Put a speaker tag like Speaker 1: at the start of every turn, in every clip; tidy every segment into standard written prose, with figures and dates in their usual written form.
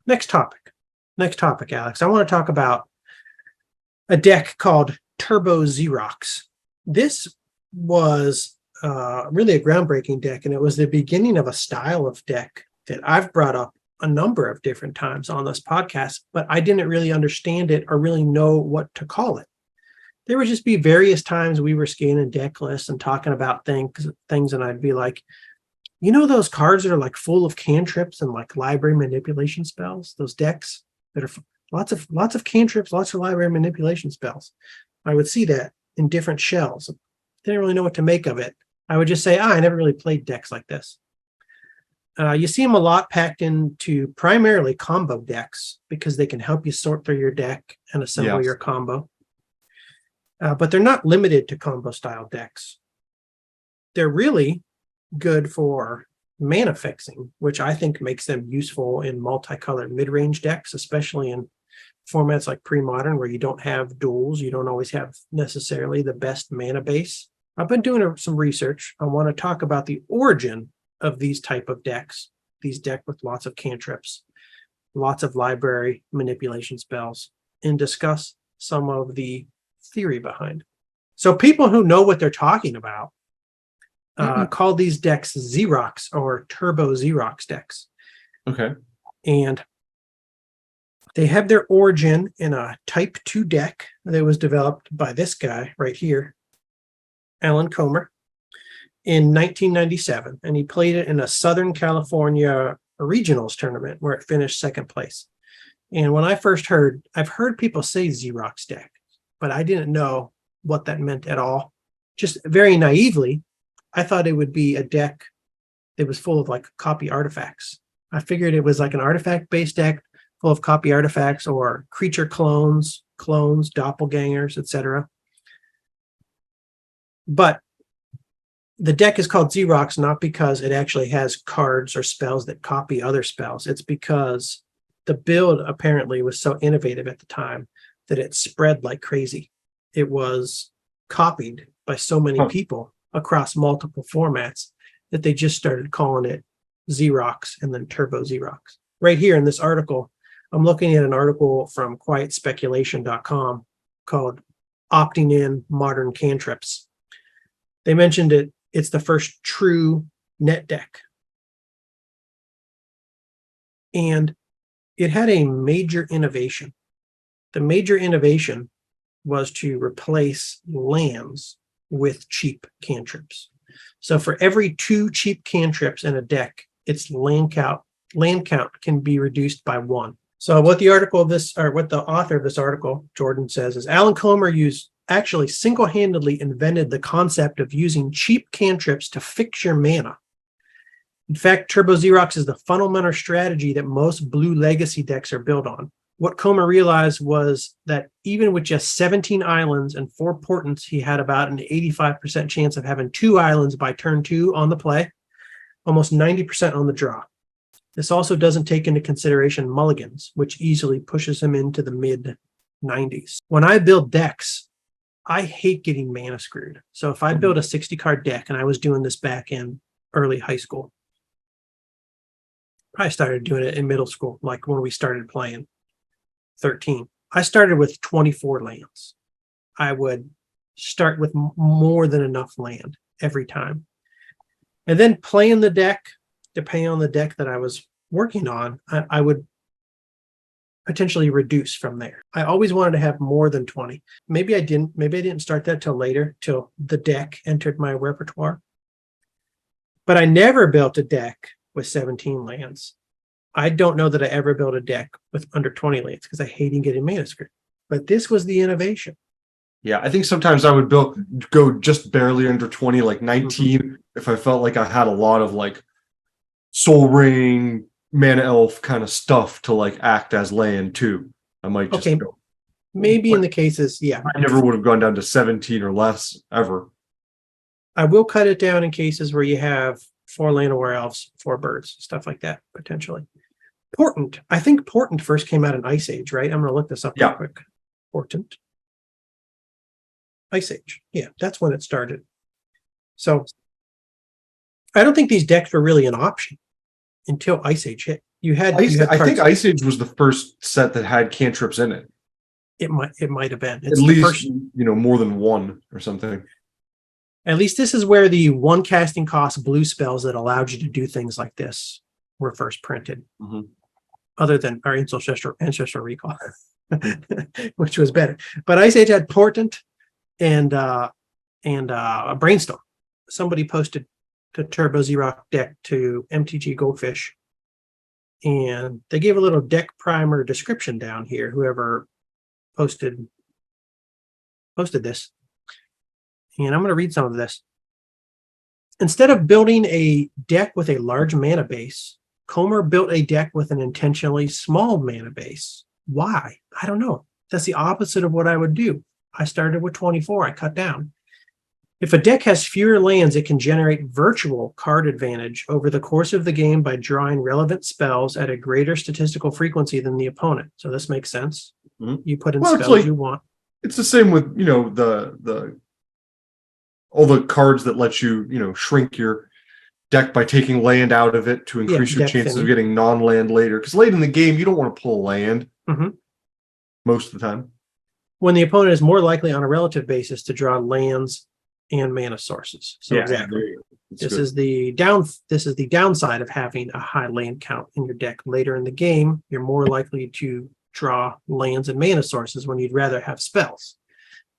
Speaker 1: Next topic. Next topic, Alex. I want to talk about a deck called Turbo Xerox. This was really a groundbreaking deck, and it was the beginning of a style of deck that I've brought up a number of different times on this podcast, but I didn't really understand it or really know what to call it. There would just be various times we were scanning deck lists and talking about things, and I'd be like, you know, those cards that are like full of cantrips and like library manipulation spells, those decks that are lots of cantrips, lots of library manipulation spells. I would see that in different shells. Didn't really know what to make of it. I would just say, I never really played decks like this. You see them a lot packed into primarily combo decks because they can help you sort through your deck and assemble your combo. But they're not limited to combo style decks. They're really good for mana fixing, which I think makes them useful in multicolored mid-range decks, especially in formats like pre-modern where you don't have duels. You don't always have necessarily the best mana base. I've been doing some research. I want to talk about the origin of these type of decks, these decks with lots of cantrips, lots of library manipulation spells, and discuss some of the theory behind. So people who know what they're talking about call these decks Xerox or Turbo Xerox decks.
Speaker 2: Okay.
Speaker 1: And they have their origin in a Type 2 deck that was developed by this guy right here, Alan Comer, in 1997. And he played it in a Southern California regionals tournament where it finished second place. And when I first I've heard people say Xerox deck, but I didn't know what that meant at all. Just very naively, I thought it would be a deck that was full of like copy artifacts. I figured it was like an artifact-based deck full of copy artifacts or creature clones, doppelgangers, etc. But the deck is called Xerox not because it actually has cards or spells that copy other spells. It's because the build apparently was so innovative at the time that it spread like crazy. It was copied by so many people across multiple formats that they just started calling it Xerox and then Turbo Xerox. Right here in this article, I'm looking at an article from quietspeculation.com called Opting in Modern Cantrips. They mentioned it's the first true net deck. And it had a major innovation. The major innovation was to replace lands with cheap cantrips. So for every 2 cheap cantrips in a deck, its land count can be reduced by 1. So what the author of this article, Jordan, says is Alan Comer actually single-handedly invented the concept of using cheap cantrips to fix your mana. In fact, Turbo Xerox is the fundamental strategy that most blue legacy decks are built on. What Comer realized was that even with just 17 islands and 4 portents, he had about an 85% chance of having 2 islands by turn 2 on the play, almost 90% on the draw. This also doesn't take into consideration mulligans, which easily pushes him into the mid-90s. When I build decks, I hate getting mana screwed. So if I build a 60-card deck, and I was doing this back in early high school, I started doing it in middle school, like when we started playing 13. I started with 24 lands. I would start with more than enough land every time. And then playing the deck, depending on the deck that I was working on, I would potentially reduce from there. I always wanted to have more than 20. Maybe I didn't start that till later, till the deck entered my repertoire. But I never built a deck with 17 lands. I don't know that I ever built a deck with under 20 lands because I hated getting mana screwed. But this was the innovation.
Speaker 2: Yeah, I think sometimes I would go just barely under 20, like 19, if I felt like I had a lot of like Soul Ring, Mana Elf kind of stuff to like act as land too. I might just go.
Speaker 1: Maybe in the cases, yeah.
Speaker 2: I never would have gone down to 17 or less ever.
Speaker 1: I will cut it down in cases where you have 4 land aware elves, 4 birds, stuff like that, potentially. Portent. I think Portent first came out in Ice Age, right? I'm going to look this up real quick. Portent. Ice Age. Yeah, that's when it started. So I don't think these decks were really an option until Ice Age hit. You had
Speaker 2: I think
Speaker 1: cards.
Speaker 2: Ice Age was the first set that had cantrips in it.
Speaker 1: It might have been.
Speaker 2: At least, more than one or something.
Speaker 1: At least this is where the one casting cost blue spells that allowed you to do things like this were first printed.
Speaker 2: Mhm.
Speaker 1: Other than our ancestral recall, which was better. But Ice Age had Portent and a Brainstorm. Somebody posted the Turbo Xerox deck to MTG Goldfish, and they gave a little deck primer description down here. Whoever posted this, and I'm going to read some of this. Instead of building a deck with a large mana base, Comer built a deck with an intentionally small mana base. Why? I don't know. That's the opposite of what I would do. I started with 24. I cut down. If a deck has fewer lands, it can generate virtual card advantage over the course of the game by drawing relevant spells at a greater statistical frequency than the opponent. So this makes sense.
Speaker 2: Mhm.
Speaker 1: You put in spells you want.
Speaker 2: It's the same with, the all the cards that let you, shrink your deck by taking land out of it to increase your chances of getting non-land later. Because late in the game, you don't want to pull land most of the time.
Speaker 1: When the opponent is more likely on a relative basis to draw lands and mana sources. So exactly. This is the downside of having a high land count in your deck. Later in the game, you're more likely to draw lands and mana sources when you'd rather have spells.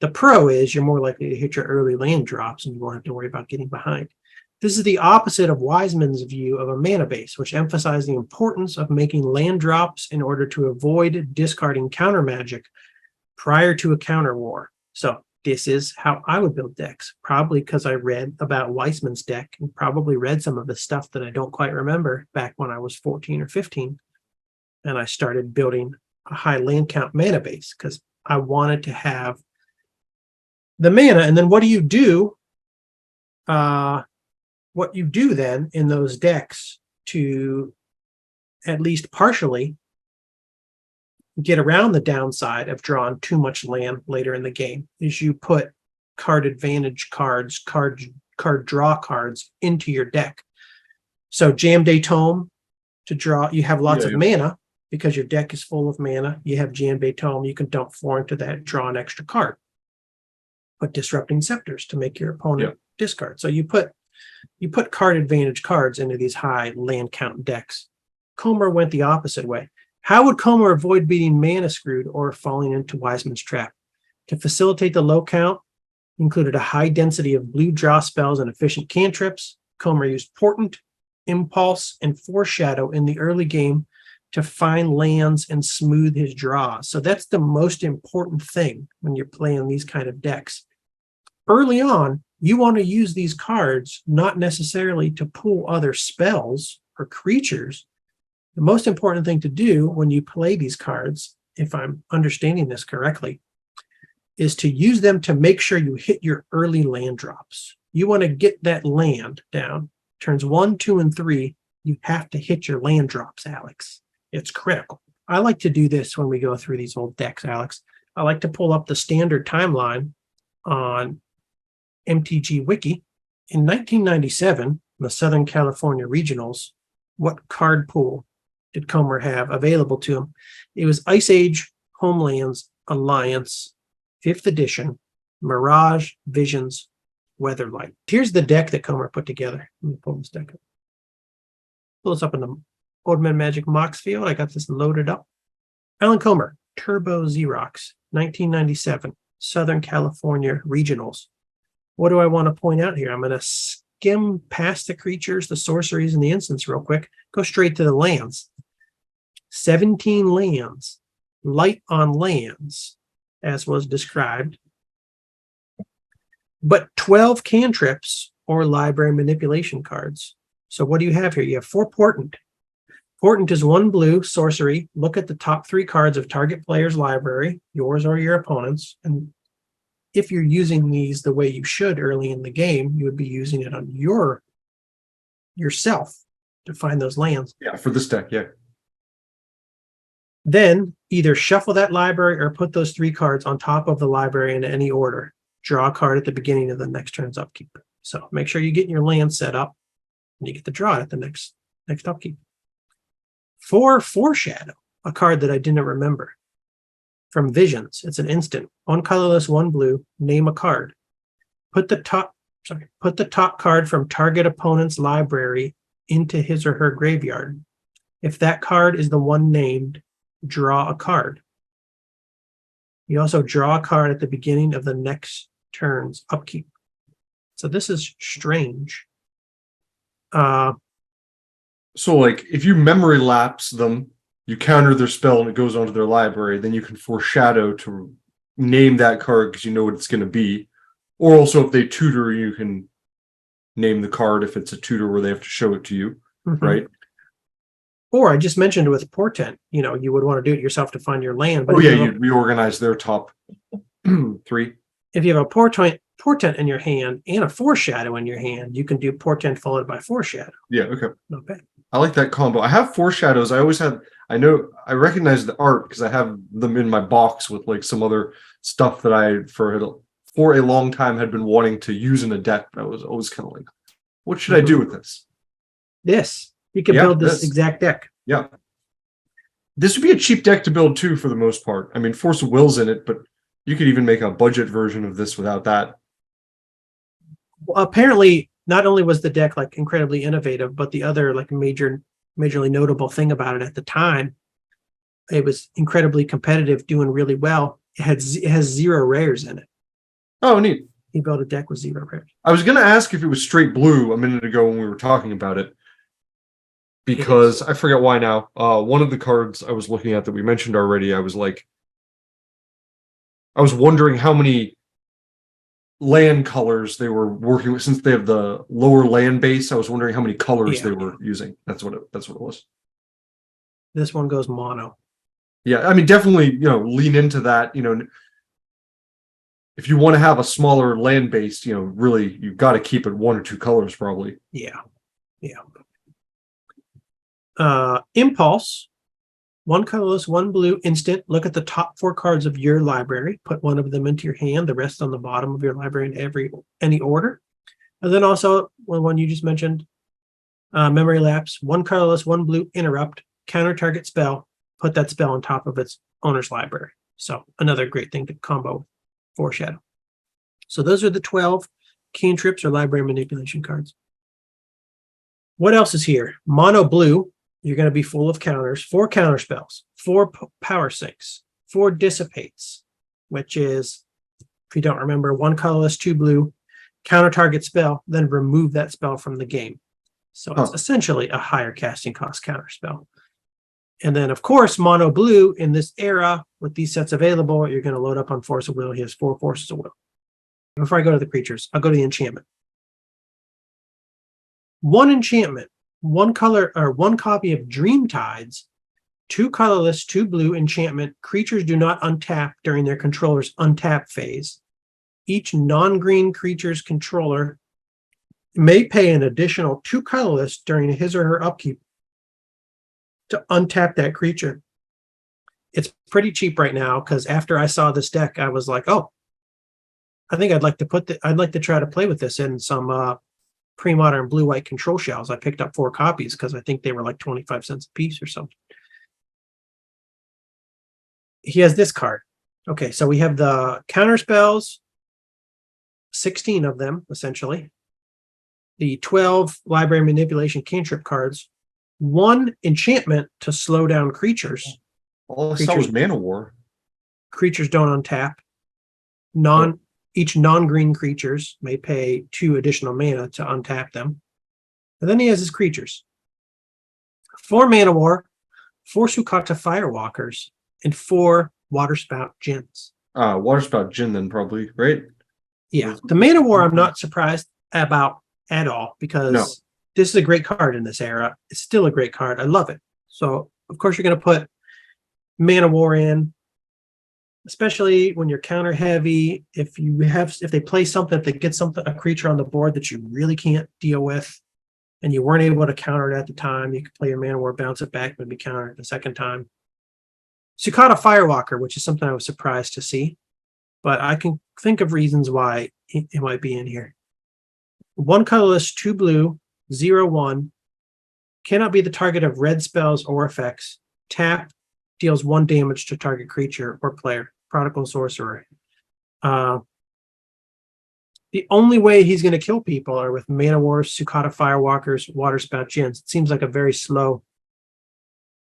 Speaker 1: The pro is you're more likely to hit your early land drops and you won't have to worry about getting behind. This is the opposite of Wiseman's view of a mana base, which emphasized the importance of making land drops in order to avoid discarding counter magic prior to a counter war. So this is how I would build decks, probably because I read about Weissman's deck and probably read some of the stuff that I don't quite remember back when I was 14 or 15. And I started building a high land count mana base because I wanted to have the mana. And then what do you do? What you do then in those decks to at least partially get around the downside of drawing too much land later in the game is you put card advantage cards, card draw cards into your deck. So Jam Day Tome to draw, you have lots of mana because your deck is full of mana. You have Jam Day Tome, you can dump 4 into that, draw an extra card. Put Disrupting Scepters to make your opponent discard. So you put card advantage cards into these high land count decks. Comer went the opposite way. How would Comer avoid being mana screwed or falling into Wiseman's trap? To facilitate the low count, included a high density of blue draw spells and efficient cantrips. Comer used Portent, Impulse, and Foreshadow in the early game to find lands and smooth his draws. So that's the most important thing when you're playing these kind of decks. Early on, you want to use these cards not necessarily to pull other spells or creatures. The most important thing to do when you play these cards, if I'm understanding this correctly, is to use them to make sure you hit your early land drops. You want to get that land down. Turns 1, 2, and 3, you have to hit your land drops, Alex. It's critical. I like to do this when we go through these old decks, Alex. I like to pull up the standard timeline on MTG Wiki. In 1997, the Southern California Regionals, what card pool did Comer have available to him? It was Ice Age, Homelands, Alliance, 5th edition, Mirage, Visions, Weatherlight. Here's the deck that Comer put together. Let me pull this deck up. Pull this up in the Old Man Magic Mox field. I got this loaded up. Alan Comer, Turbo Xerox, 1997, Southern California Regionals. What do I want to point out here? I'm going to skim past the creatures, the sorceries, and the instants real quick. Go straight to the lands. 17 lands, light on lands, as was described, but 12 cantrips or library manipulation cards. So what do you have here? You have 4 Portent. Portent is 1 blue sorcery. Look at the top 3 cards of target player's library, yours or your opponent's, and if you're using these the way you should early in the game, you would be using it on yourself to find those lands.
Speaker 2: Yeah, for this deck, yeah.
Speaker 1: Then either shuffle that library or put those 3 cards on top of the library in any order. Draw a card at the beginning of the next turn's upkeep. So make sure you get your land set up and you get to draw it at the next upkeep. 4 Foreshadow, a card that I didn't remember. From Visions, it's an instant. 1 colorless, 1 blue. Name a card. Put the top card from target opponent's library into his or her graveyard. If that card is the one named, draw a card. You also draw a card at the beginning of the next turn's upkeep. So this is strange.
Speaker 2: So like if you memory lapse them, you counter their spell and it goes onto their library, then you can foreshadow to name that card because you know what it's going to be. Or also if they tutor, you can name the card if it's a tutor where they have to show it to you, right?
Speaker 1: Or I just mentioned with Portent, you would want to do it yourself to find your land. But
Speaker 2: you'd reorganize their top 3.
Speaker 1: If you have a portent in your hand and a Foreshadow in your hand, you can do Portent followed by Foreshadow.
Speaker 2: Yeah, okay.
Speaker 1: Not bad.
Speaker 2: I like that combo. I have Foreshadows. I recognize the art because I have them in my box with like some other stuff that I, for a long time, had been wanting to use in a deck. But I was always kind of like, what should I do with this?
Speaker 1: You can build this exact deck.
Speaker 2: Yeah. This would be a cheap deck to build too, for the most part. I mean, Force of Will's in it, but you could even make a budget version of this without that.
Speaker 1: Well, apparently, not only was the deck like incredibly innovative, but the other like majorly notable thing about it at the time, it was incredibly competitive, doing really well. It has 0 rares in it.
Speaker 2: Oh, neat.
Speaker 1: He built a deck with 0 rares.
Speaker 2: I was going to ask if it was straight blue a minute ago when we were talking about it, because I forget why now. One of the cards I was looking at that we mentioned already, I was wondering how many land colors they were working with, since they have the lower land base. I was wondering how many colors they were using. That's what it was.
Speaker 1: This one goes mono.
Speaker 2: Yeah, I mean, definitely, lean into that. If you want to have a smaller land base, really, you've got to keep it 1 or 2 colors, probably.
Speaker 1: Yeah. Impulse. 1 colorless, 1 blue, instant. Look at the top 4 cards of your library. Put one of them into your hand, the rest on the bottom of your library in any order. And then also, one you just mentioned, memory lapse. 1 colorless, 1 blue, interrupt. Counter target spell. Put that spell on top of its owner's library. So another great thing to combo with Foreshadow. So those are the 12 cantrips or library manipulation cards. What else is here? Mono blue. You're going to be full of counters. 4 counter spells, 4 power sinks, 4 dissipates, which is, if you don't remember, 1 colorless, 2 blue, counter target spell, then remove that spell from the game. So it's essentially a higher casting cost counter spell. And then, of course, mono blue in this era, with these sets available, you're going to load up on Force of Will. He has 4 Forces of Will. Before I go to the creatures, I'll go to the enchantment. 1 enchantment. 1 color or 1 copy of Dream Tides, 2 colorless, 2 blue enchantment. Creatures do not untap during their controller's untap phase. Each non-green creature's controller may pay an additional 2 colorless during his or her upkeep to untap that creature. It's pretty cheap right now because after I saw this deck, I was like, oh, I think I'd like to try to play with this in some pre-modern blue-white control shells. I picked up 4 copies because I think they were like 25 cents a piece or something. He has this card. Okay, so we have the counter spells, 16 of them, essentially. The 12 library manipulation cantrip cards, 1 enchantment to slow down creatures.
Speaker 2: All I saw was Mana War.
Speaker 1: Creatures don't untap. Each non-green creatures may pay 2 additional mana to untap them. And then he has his creatures. 4 Mana War, 4 Sukata Firewalkers, and 4 Waterspout Djinns.
Speaker 2: Waterspout Djinn then probably, right?
Speaker 1: Yeah. The Mana War I'm not surprised about at all because this is a great card in this era. It's still a great card. I love it. So, of course, you're going to put Mana War in, especially when you're counter heavy. If they play something, if they get a creature on the board that you really can't deal with and you weren't able to counter it at the time, you could play your Mana War, bounce it back, maybe counter it the second time. Sukata Firewalker, which is something I was surprised to see, but I can think of reasons why it might be in here. 1 colorless, 2 blue, 0/1. Cannot be the target of red spells or effects. Tap, deals 1 damage to target creature or player. Prodigal Sorcerer. The only way he's going to kill people are with Mana Wars, Sukkata Firewalkers, Water Spout Djinns. It seems like a very slow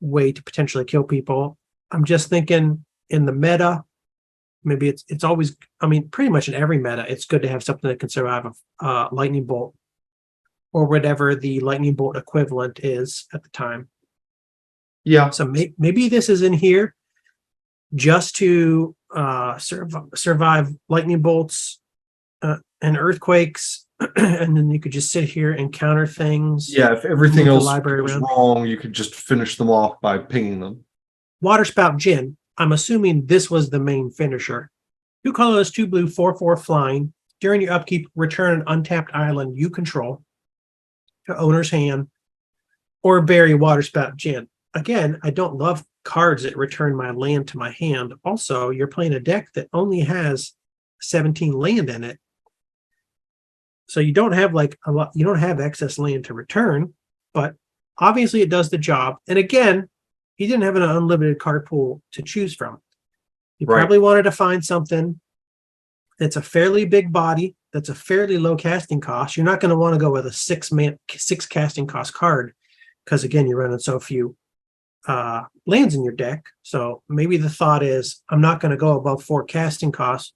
Speaker 1: way to potentially kill people. I'm just thinking in the meta, maybe it's always, I mean, pretty much in every meta, it's good to have something that can survive a lightning bolt or whatever the lightning bolt equivalent is at the time.
Speaker 2: Yeah.
Speaker 1: So maybe this is in here just to survive lightning bolts and earthquakes, and then you could just sit here and counter things.
Speaker 2: Yeah, if everything
Speaker 1: move the
Speaker 2: else
Speaker 1: library
Speaker 2: goes
Speaker 1: around.
Speaker 2: wrong, you could just finish them off by pinging them.
Speaker 1: Water Spout Djinn. I'm assuming this was the main finisher. 2 colorless, 2 blue, 4/4 flying. During your upkeep, return an untapped island you control to owner's hand, or bury Water Spout Djinn. Again, I don't love cards that return my land to my hand. Also, you're playing a deck that only has 17 land in it. So you don't have like a lot, you don't have excess land to return, but obviously it does the job. And again, he didn't have an unlimited card pool to choose from. He probably wanted to find something that's a fairly big body, that's a fairly low casting cost. You're not going to want to go with a 6 casting cost card because again, you're running so few lands in your deck. So maybe the thought is, I'm not going to go above 4 casting costs.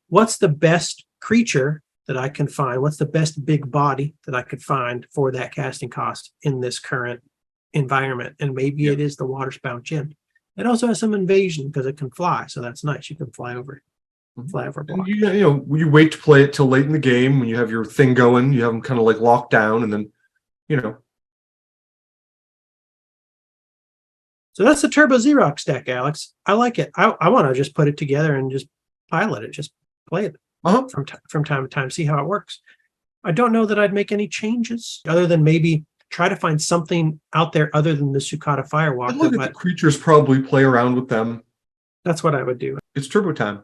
Speaker 1: What's the best creature that I can find? What's the best big body that I could find for that casting cost in this current environment? And maybe it is the Water Spout Djinn. It also has some invasion because it can fly, so that's nice. You can fly over a block.
Speaker 2: You wait to play it till late in the game when you have your thing going. You have them kind of like locked down, and then
Speaker 1: So that's the Turbo Xerox deck, Alex. I like it. I want to just put it together and just pilot it, just play it from time to time, see how it works. I don't know that I'd make any changes other than maybe try to find something out there other than the Sukkata Firewalker.
Speaker 2: Look at the creatures, probably play around with them.
Speaker 1: That's what I would do.
Speaker 2: It's turbo time.